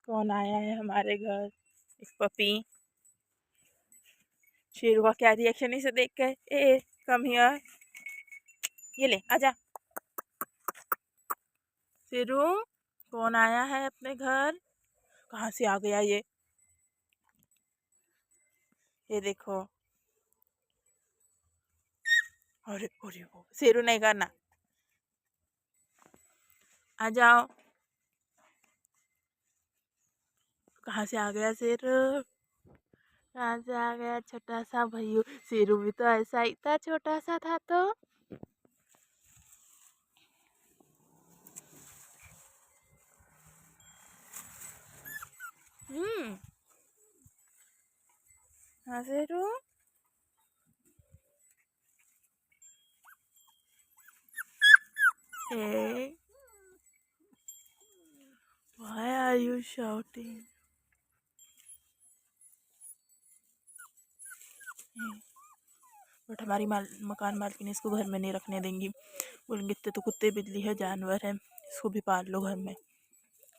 कौन आया है हमारे घर? एक पपी। शेरू का क्या रिएक्शन इसे देख कर। ए कम हियर, ये ले आजा। शेरू कौन आया है अपने घर? कहाँ से आ गया ये देखो। अरे अरे वो शेरू नहीं करना, आ जाओ। कहाँ से आ गया शेरू? कहाँ से आ गया छोटा सा भैया? शेरू भी तो ऐसा ही था, छोटा सा था तो। हाँ Sheru. Hey, why are you shouting? But हमारी मकान मालकिन इसको घर में नहीं रखने देंगी। बोलेंगे इतने तो कुत्ते बिल्ली है, जानवर है, इसको भी पाल लो घर में,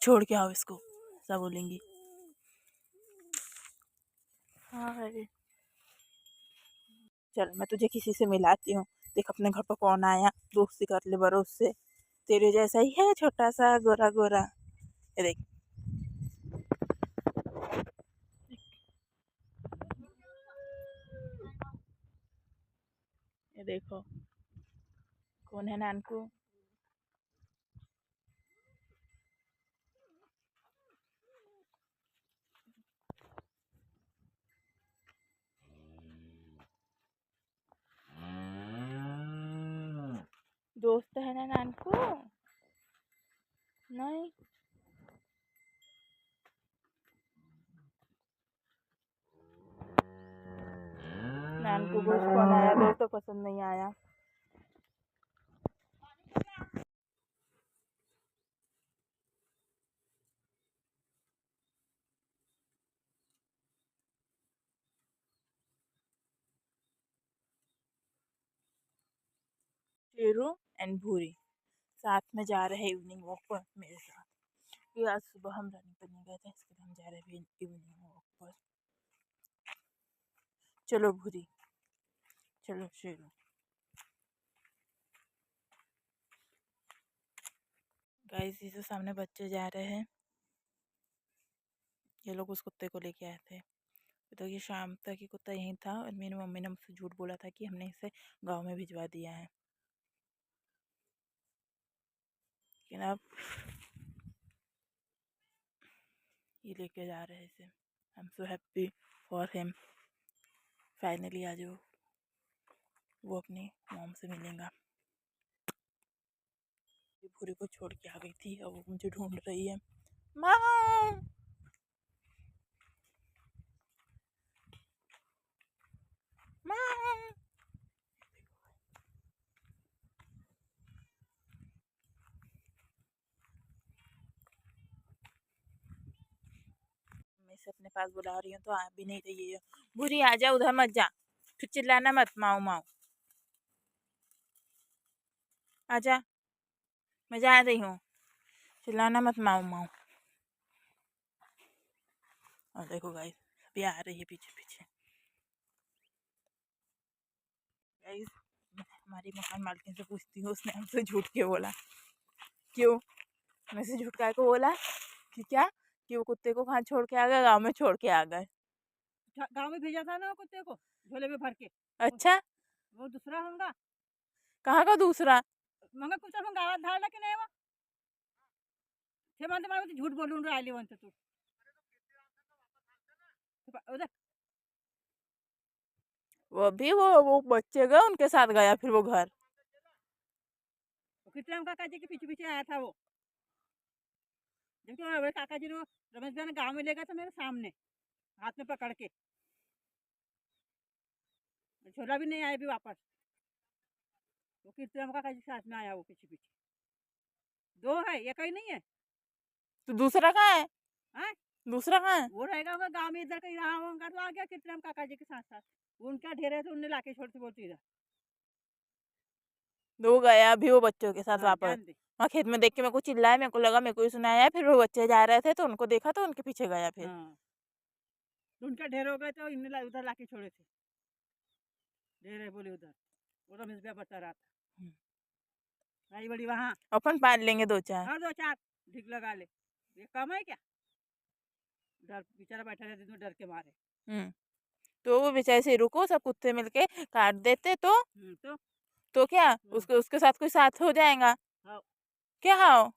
छोड़ के आओ इसको, ऐसा बोलेंगी। हाँ है। चल मैं तुझे किसी से मिलाती हूँ। देख अपने घर पर कौन आया, दोस्ती कर ले बरोस से। तेरे जैसा ही है, छोटा सा गोरा गोरा। ये देख, ये देखो कौन है नानकू। दोस्त है ना नानकू? नहीं, नानकू को कौन आया? दोस्त तो पसंद नहीं आया। शेरू एंड भूरी साथ में जा रहे हैं इवनिंग वॉक पर मेरे साथ, क्योंकि आज सुबह हम रनिंग करने गए थे, इसके लिए हम जा रहे हैं इवनिंग वॉक पर। चलो भूरी, चलो शेरू। गाइस ये जो सामने बच्चे जा रहे हैं, ये लोग उस कुत्ते को लेके आए थे। तो ये शाम तक ये कुत्ता यहीं था और मेरी मम्मी ने मुझसे झूठ बोला था कि हमने इसे गांव में भिजवा दिया है, लेकिन अब ये लेके जा रहे हैं इसे। I am so happy for him. Finally आज वो अपनी मॉम से मिलेगा। भूरी को छोड़ के आ गई थी, अब वो मुझे ढूंढ रही है। माँ, माँ। मैं इसे अपने पास बुला रही हूँ तो आ भी नहीं रही है। भूरी आ जा, उधर मत जा, फिर चिल्लाना मत, माओ माओ। आजा, मैं जा रही हूँ, चिल्लाना मत, माओ माओ। और देखो गाइस अभी आ रही है पीछे पीछे। गाइस हमारी मकान मालकिन से पूछती हूँ, उसने हमसे झूठ क्यों बोला? क्यों मैं से झूठ को बोला कि क्या, कि वो कुत्ते को कहाँ छोड़ के आ गए? गाँव में छोड़ के आ गए। गांव में भेजा था ना कुत्ते को झोले में भर के। अच्छा, वो दूसरा होगा। कहाँ का दूसरा? मग कुत्ता मग गावात धाडला की नाही? ते म्हणते मला झूठ बोलून राहिली म्हणते तू। उधर वो भी वो बच्चे गए उनके साथ गया फिर वो घर। कृष्ण काका जी के पीछे पीछे आया था वो। जबकि मेरे काका जी ने रमेश भाई ने गाँव में ले गया था मेरे सामने, हाथ में पकड़ के। झोला भी नहीं आया भी वापस। वो कृष्ण काका जी साथ में आया, वो पीछे पीछे। दो है, एक ही नहीं है। तो दूसरा कहाँ है? हाँ? दूसरा कहाँ है? वो रहेगा होगा गाँव में, इधर कहीं रहा होगा तो आ गया कृष्ण काका जी के साथ साथ। उनका ढेर है तो उनने लाके छोड़ के बोलती इधर। तो वो गया अभी वो बच्चों के साथ हाँ, वापस। जान दे। वहाँ खेत में देख के मेरे को चिल्लाया, मेरे को लगा मेरे को ही सुनाया, फिर वो बच्चे जा रहे थे तो उनको देखा तो उनके पीछे गया फिर। हाँ, तो उनका ढेर हो गए तो इन्हें उधर लाके छोड़े थे। ढेर है बोले उधर, वो रमेश भैया बता रहा था। भाई बड़ी वहाँ अपन पाल लेंगे 2-4। और 2-4 ढिक लगा ले, ये कम है क्या? डर बेचारा बैठा रहता तो डर के मारे। तो वो बेचारे से रुको, सब कुत्ते मिलके काट देते तो क्या उसके उसके साथ कोई साथ हो जाएगा। हाँ। क्या हाँ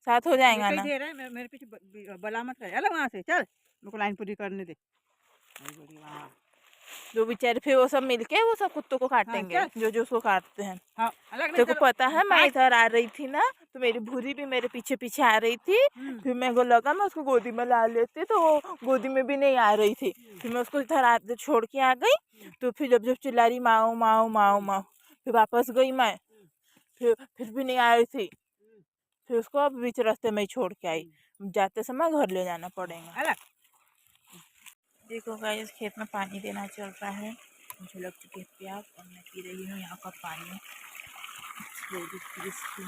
साथ हो ये जाएगा कहीं ना। ढेर है, मेरे पीछे बला मत कर, चल वहाँ से चल, मेरे को लाइन पूरी करने दे। भाई बड़ी वहाँ जो बेचारे फिर वो सब मिलके वो सब कुत्तों को हाँ काटेंगे, चल। जो जो उसको काटते हैं। हाँ अलग नहीं तेरे को चलो पता है मैं काट। इधर आ रही थी ना, तो मेरी भूरी भी मेरे पीछे पीछे आ रही थी। फिर मेरे को लगा मैं उसको गोदी में ला लेती, तो वो गोदी में भी नहीं आ रही थी। फिर मैं उसको इधर छोड़ के आ गई। तो फिर जब जब चिल्ला रही माओ माओ माओ माओ, फिर वापस गई मैं। फिर भी नहीं आ रही थी। फिर उसको अब बीच रास्ते में ही छोड़ के आई। जाते समय घर ले जाना पड़ेगा। अलग देखो गाइस, खेत में पानी देना चल रहा है। मुझे लग चुकी है प्यास और मैं पी रही हूँ यहाँ का पानी। Very tasty.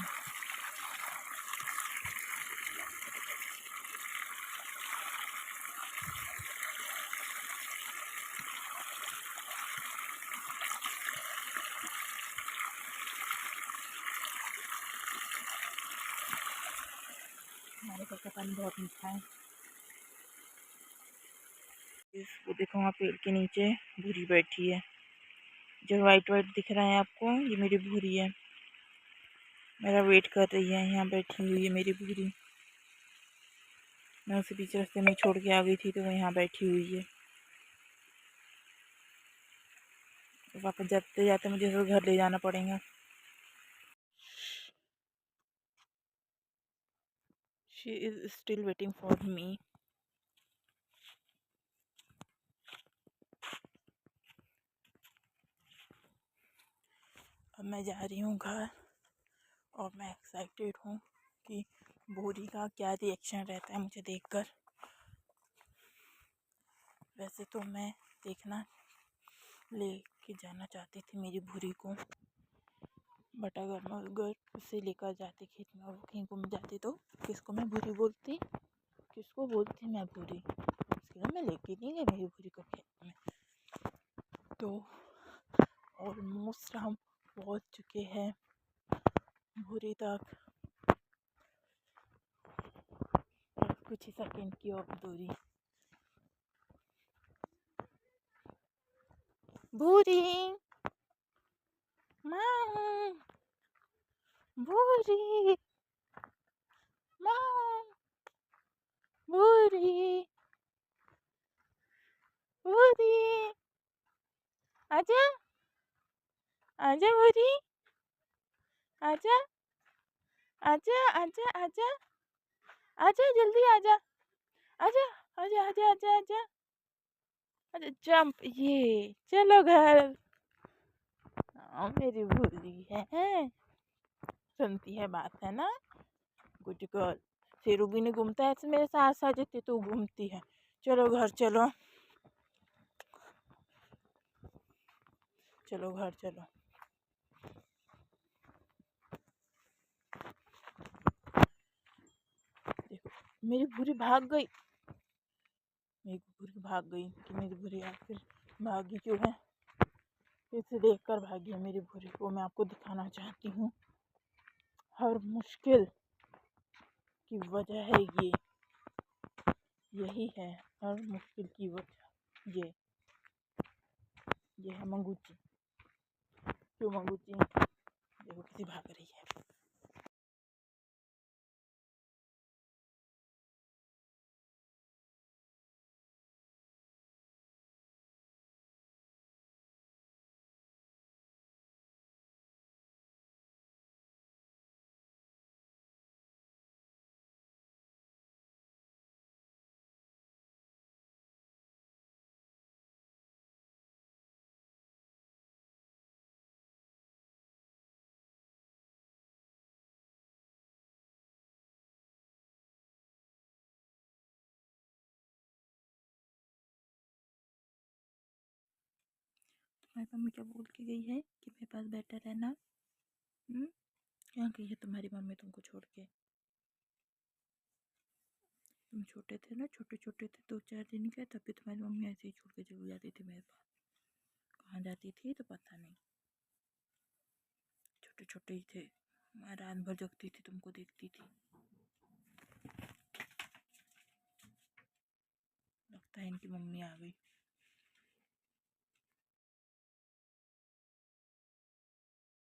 हमारे घर का पानी बहुत मीठा है। इसको देखो, वहाँ पेड़ के नीचे भूरी बैठी है। जो वाइट वाइट दिख रहा है आपको, ये मेरी भूरी है। मेरा वेट कर रही है, यहाँ बैठी हुई है मेरी भूरी। मैं उसे बीच रास्ते में छोड़ के आ गई थी, तो वो यहाँ बैठी हुई है। तो वापस जाते जाते मुझे तो घर ले जाना पड़ेगा। She is still waiting for me. अब मैं जा रही हूँ घर और मैं एक्साइटेड हूँ कि भूरी का क्या रिएक्शन रहता है मुझे देखकर। वैसे तो मैं देखना लेके जाना चाहती थी मेरी भूरी को, बट अगर मैं अगर उसे लेकर जाती खेत में और वो कहीं गुम जाती तो किसको मैं भूरी बोलती, किसको बोलती मैं भूरी। इसलिए मैं लेके नहीं गई मेरी भूरी को खेत में। तो ऑलमोस्ट हम पहुँच चुके हैं भूरी तक। और कुछ ही सेकंड की और दूरी। भूरी माँ, भूरी माँ, भूरी भूरी, आजा आजा भूरी, आजा आजा आजा आजा आजा, जल्दी आजा, आजा आजा आजा आजा आजा आजा, जंप, ये चलो घर। मेरी भूरी है, सुनती है बात, है ना, गुड गर्ल। शेरू भी नहीं घूमता है ऐसे मेरे साथ साथ जितनी तू घूमती है। चलो घर चलो, चलो घर चलो। देखो मेरी भूरी भाग गई, मेरी भूरी भाग गई कि मेरी भूरी आखिर भागी क्यों है। इसे देख कर भागी है मेरी भूरी को मैं आपको दिखाना चाहती हूँ। हर मुश्किल की वजह है ये, यही है हर मुश्किल की वजह। ये है मंगूची। क्यों मंगूची, देखो किसी भाग रही है। तुम्हारी मम्मी क्या बोल के गई है कि मेरे पास बैठा रहना। क्या की है तुम्हारी मम्मी तुमको छोड़ के? तुम छोटे थे ना, छोटे छोटे थे, 2-4 दिन के, तभी तुम्हारी मम्मी ऐसे ही छोड़ के चली जाती थी मेरे पास। कहाँ जाती थी तो पता नहीं, छोटे छोटे ही थे। मैं रात भर जगती थी, तुमको देखती थी। लगता है इनकी मम्मी आ गई।